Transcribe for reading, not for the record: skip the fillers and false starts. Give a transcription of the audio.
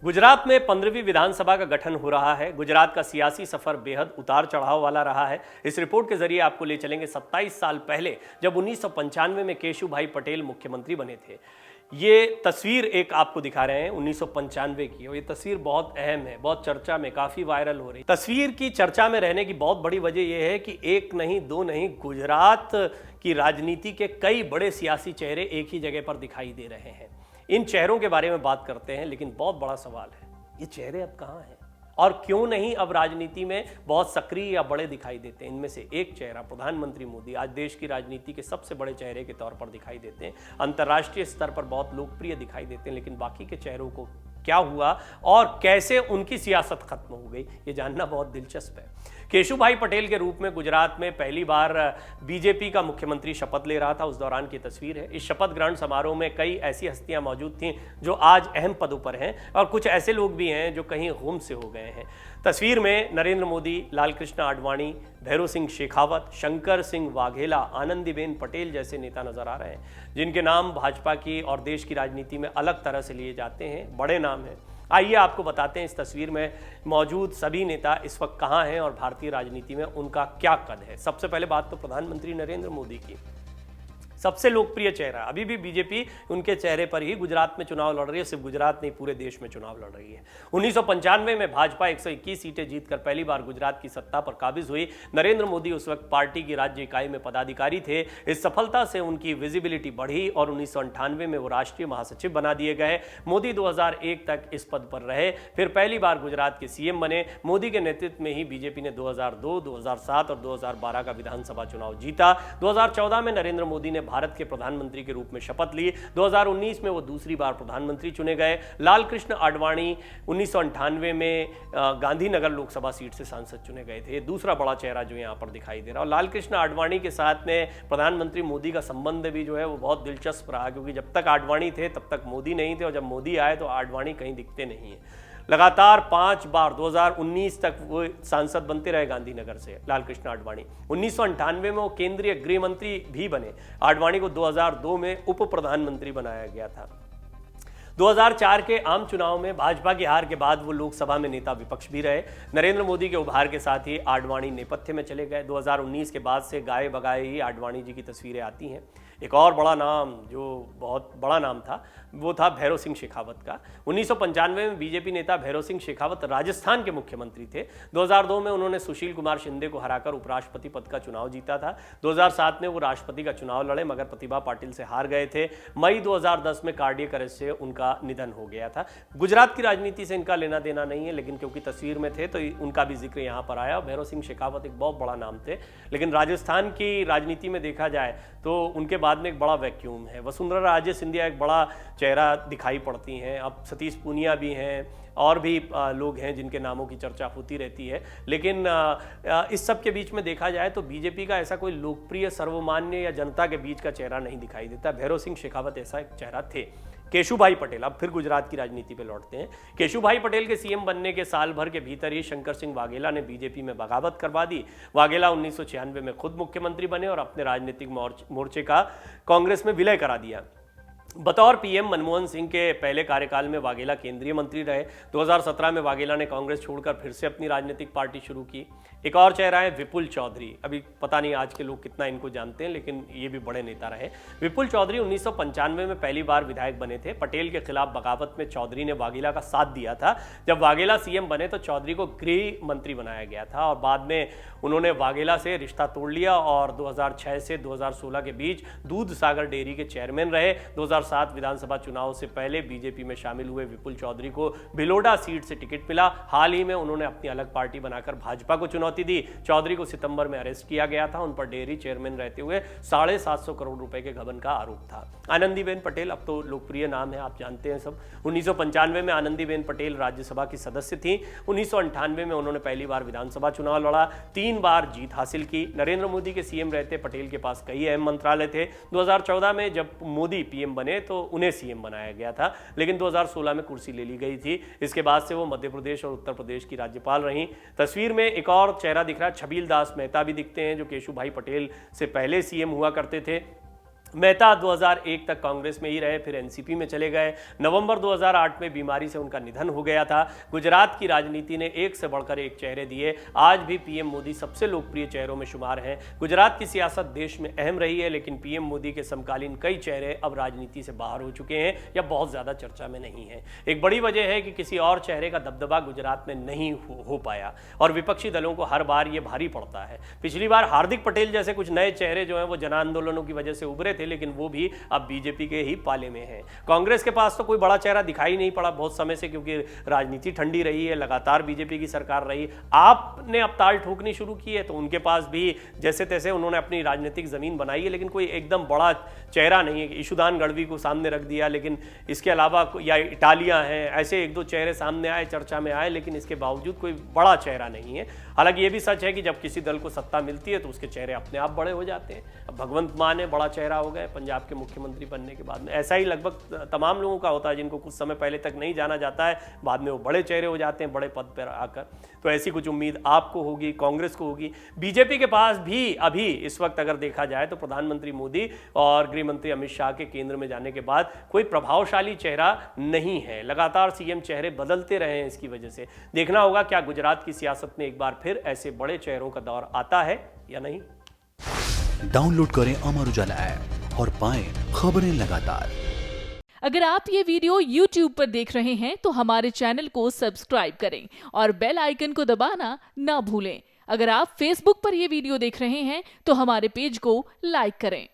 गुजरात में 15वीं विधानसभा का गठन हो रहा है। गुजरात का सियासी सफर बेहद उतार चढ़ाव वाला रहा है। इस रिपोर्ट के जरिए आपको ले चलेंगे 27 साल पहले, जब 1995 में केशुभाई पटेल मुख्यमंत्री बने थे। ये तस्वीर एक आपको दिखा रहे हैं 1995 की, और ये तस्वीर बहुत अहम है, बहुत चर्चा में, काफी वायरल हो रही। तस्वीर की चर्चा में रहने की बहुत बड़ी वजह यह है कि एक नहीं दो नहीं, गुजरात की राजनीति के कई बड़े सियासी चेहरे एक ही जगह पर दिखाई दे रहे हैं। इन चेहरों के बारे में बात करते हैं, लेकिन बहुत बड़ा सवाल है, ये चेहरे अब कहाँ हैं और क्यों नहीं अब राजनीति में बहुत सक्रिय या बड़े दिखाई देते हैं। इनमें से एक चेहरा प्रधानमंत्री मोदी आज देश की राजनीति के सबसे बड़े चेहरे के तौर पर दिखाई देते हैं, अंतर्राष्ट्रीय स्तर पर बहुत लोकप्रिय दिखाई देते हैं, लेकिन बाकी के चेहरों को क्या हुआ और कैसे उनकी सियासत खत्म हो गई, ये जानना बहुत दिलचस्प है। केशुभाई पटेल के रूप में गुजरात में पहली बार बीजेपी का मुख्यमंत्री शपथ ले रहा था, उस दौरान की तस्वीर है। इस शपथ ग्रहण समारोह में कई ऐसी हस्तियां मौजूद थीं जो आज अहम पदों पर हैं, और कुछ ऐसे लोग भी हैं जो कहीं गुम से हो गए हैं। तस्वीर में नरेंद्र मोदी, लालकृष्ण आडवाणी, भैरों सिंह शेखावत, शंकर सिंह वाघेला, आनंदीबेन पटेल जैसे नेता नजर आ रहे हैं, जिनके नाम भाजपा की और देश की राजनीति में अलग तरह से लिए जाते हैं, बड़े नाम हैं। आइए आपको बताते हैं इस तस्वीर में मौजूद सभी नेता इस वक्त कहां हैं और भारतीय राजनीति में उनका क्या कद है। सबसे पहले बात तो प्रधानमंत्री नरेंद्र मोदी की, सबसे लोकप्रिय चेहरा। अभी भी बीजेपी उनके चेहरे पर ही गुजरात में चुनाव लड़ रही है, सिर्फ गुजरात नहीं पूरे देश में चुनाव लड़ रही है। 1995 में भाजपा 121 सीटें जीतकर पहली बार गुजरात की सत्ता पर काबिज हुई। नरेंद्र मोदी उस वक्त पार्टी की राज्य इकाई में पदाधिकारी थे। इस सफलता से उनकी विजिबिलिटी बढ़ी और 1998 में वो राष्ट्रीय महासचिव बना दिए गए। मोदी 2001 तक इस पद पर रहे, फिर पहली बार गुजरात के सीएम बने। मोदी के नेतृत्व में ही बीजेपी ने 2002, 2007 और 2012 का विधानसभा चुनाव जीता। 2014 में नरेंद्र मोदी ने भारत के प्रधानमंत्री के रूप में शपथ ली। 2019 में वो दूसरी बार प्रधानमंत्री चुने गए। लालकृष्ण आडवाणी 1998 में गांधीनगर लोकसभा सीट से सांसद चुने गए थे। दूसरा बड़ा चेहरा जो यहां पर दिखाई दे रहा है। और लालकृष्ण आडवाणी के साथ में प्रधानमंत्री मोदी का संबंध भी जो है वो बहुत दिलचस्प रहा, क्योंकि जब तक आडवाणी थे तब तक मोदी नहीं थे, और जब मोदी आए तो आडवाणी कहीं दिखते नहीं है। लगातार 5 बार 2019 तक वो सांसद बनते रहे गांधीनगर से लालकृष्ण आडवाणी। 1998 में वो केंद्रीय गृह मंत्री भी बने। आडवाणी को 2002 में उप प्रधानमंत्री बनाया गया था। 2004 के आम चुनाव में भाजपा की हार के बाद वो लोकसभा में नेता विपक्ष भी रहे। नरेंद्र मोदी के उभार के साथ ही आडवाणी नेपथ्य में चले गए। 2019 के बाद से गाए बगाए ही आडवाणी जी की तस्वीरें आती हैं। एक और बड़ा नाम जो बहुत बड़ा नाम था वो था भैरों सिंह शेखावत का। 1995 में बीजेपी नेता भैरों सिंह शेखावत राजस्थान के मुख्यमंत्री थे। 2002 में उन्होंने सुशील कुमार शिंदे को हराकर उपराष्ट्रपति पद का चुनाव जीता था। 2007 में वो राष्ट्रपति का चुनाव लड़े, मगर प्रतिभा पाटिल से हार गए थे। मई 2010 में कार्डियक अरेस्ट से उनका निधन हो गया था। गुजरात की राजनीति से इनका लेना देना नहीं है, लेकिन क्योंकि तस्वीर में थे तो उनका भी जिक्र यहाँ पर आया। भैरों सिंह शेखावत एक बहुत बड़ा नाम थे, लेकिन राजस्थान की राजनीति में देखा जाए तो उनके बाद में एक बड़ा वैक्यूम है। वसुंधरा राजे सिंधिया एक बड़ा चेहरा दिखाई पड़ती हैं। अब सतीश पूनिया भी हैं, और भी लोग हैं जिनके नामों की चर्चा होती रहती है। लेकिन इस सब के बीच में देखा जाए तो बीजेपी का ऐसा कोई लोकप्रिय, सर्वमान्य या जनता के बीच का चेहरा नहीं दिखाई देता। भैरों सिंह शेखावत ऐसा एक चेहरा थे। केशुभाई पटेल, अब फिर गुजरात की राजनीति पे लौटते हैं। केशुभाई पटेल के सीएम बनने के साल भर के भीतर ही शंकर सिंह वाघेला ने बीजेपी में बगावत करवा दी। वाघेला 1996 में खुद मुख्यमंत्री बने और अपने राजनीतिक मोर्चे का कांग्रेस में विलय करा दिया। बतौर पीएम मनमोहन सिंह के पहले कार्यकाल में वाघेला केंद्रीय मंत्री रहे। 2017 में वाघेला ने कांग्रेस छोड़कर फिर से अपनी राजनीतिक पार्टी शुरू की। एक और चेहरा है विपुल चौधरी। अभी पता नहीं आज के लोग कितना इनको जानते हैं, लेकिन ये भी बड़े नेता रहे। विपुल चौधरी 1995 में पहली बार विधायक बने थे। पटेल के खिलाफ बगावत में चौधरी ने वाघेला का साथ दिया था। जब वाघेला सीएम बने तो चौधरी को गृह मंत्री बनाया गया था, और बाद में उन्होंने वाघेला से रिश्ता तोड़ लिया और 2006 से 2016 के बीच दूध सागर डेयरी के चेयरमैन रहे। 2007 विधानसभा चुनाव से पहले बीजेपी में शामिल हुए विपुल चौधरी को भिलोडा सीट से टिकट मिला। हाल ही में उन्होंने अपनी अलग पार्टी बनाकर भाजपा को चुनौती दी। चौधरी को सितंबर में अरेस्ट किया गया था। उन पर डेयरी चेयरमैन रहते हुए 750 करोड़ रुपए के गबन का आरोप था। आनंदीबेन पटेल अब तो लोकप्रिय नाम है, आप जानते हैं सब। 1995 में आनंदीबेन पटेल राज्यसभा की सदस्य थी। 1998 में उन्होंने पहली बार विधानसभा चुनाव लड़ा, 3 बार जीत हासिल की। नरेंद्र मोदी के सीएम रहते पटेल के पास कई अहम मंत्रालय थे। 2014 में जब मोदी पीएम बने तो उन्हें सीएम बनाया गया था, लेकिन 2016 में कुर्सी ले ली गई थी। इसके बाद से वो मध्य प्रदेश और उत्तर प्रदेश की राज्यपाल रहीं। तस्वीर में एक और चेहरा दिख रहा है, छबील दास मेहता भी दिखते हैं, जो केशुभाई पटेल से पहले सीएम हुआ करते थे। मेहता 2001 तक कांग्रेस में ही रहे, फिर एनसीपी में चले गए। नवंबर 2008 में बीमारी से उनका निधन हो गया था। गुजरात की राजनीति ने एक से बढ़कर एक चेहरे दिए। आज भी पीएम मोदी सबसे लोकप्रिय चेहरों में शुमार हैं। गुजरात की सियासत देश में अहम रही है, लेकिन पीएम मोदी के समकालीन कई चेहरे अब राजनीति से बाहर हो चुके हैं या बहुत ज्यादा चर्चा में नहीं है। एक बड़ी वजह है कि किसी और चेहरे का दबदबा गुजरात में नहीं हो पाया और विपक्षी दलों को हर बार ये भारी पड़ता है। पिछली बार हार्दिक पटेल जैसे कुछ नए चेहरे जो हैं वो जन आंदोलनों की वजह से उभरे थे, लेकिन वो भी अब बीजेपी के ही पाले में हैं। कांग्रेस के पास तो कोई बड़ा चेहरा दिखाई नहीं पड़ा बहुत समय से, क्योंकि राजनीति ठंडी रही है, लगातार बीजेपी की सरकार रही। आपने अब ताल ठोकनी शुरू की है, तो उनके पास भी जैसे तैसे उन्होंने अपनी राजनीतिक जमीन बनाई है, लेकिन कोई एकदम बड़ा चेहरा नहीं है। ईशुदान गढ़वी को सामने रख दिया, लेकिन इसके अलावा या इटालिया हैं, ऐसे एक दो चेहरे सामने आए, चर्चा में आए, लेकिन इसके बावजूद कोई बड़ा चेहरा नहीं है। हालांकि ये भी सच है कि जब किसी दल को सत्ता मिलती है तो उसके चेहरे अपने आप बड़े हो जाते हैं। अब भगवंत मान है, बड़ा चेहरा हो गए पंजाब के मुख्यमंत्री बनने के बाद में। ऐसा ही लगभग तमाम लोगों का होता है, जिनको कुछ समय पहले तक नहीं जाना जाता है, बाद में वो बड़े चेहरे हो जाते हैं बड़े पद पर आकर। तो ऐसी कुछ उम्मीद आपको होगी, कांग्रेस को होगी। बीजेपी के पास भी अभी इस वक्त अगर देखा जाए तो प्रधानमंत्री मोदी और गृह मंत्री अमित शाह के केंद्र में जाने के बाद कोई प्रभावशाली चेहरा नहीं है। लगातार सीएम चेहरे बदलते रहे हैं। इसकी वजह से देखना होगा क्या गुजरात की सियासत में एक बार फिर ऐसे बड़े चेहरों का दौर आता है या नहीं। डाउनलोड करें अमर उजाला ऐप और पाएं खबरें लगातार। अगर आप ये वीडियो YouTube पर देख रहे हैं तो हमारे चैनल को सब्सक्राइब करें और बेल आइकन को दबाना ना भूलें। अगर आप Facebook पर ये वीडियो देख रहे हैं तो हमारे पेज को लाइक करें।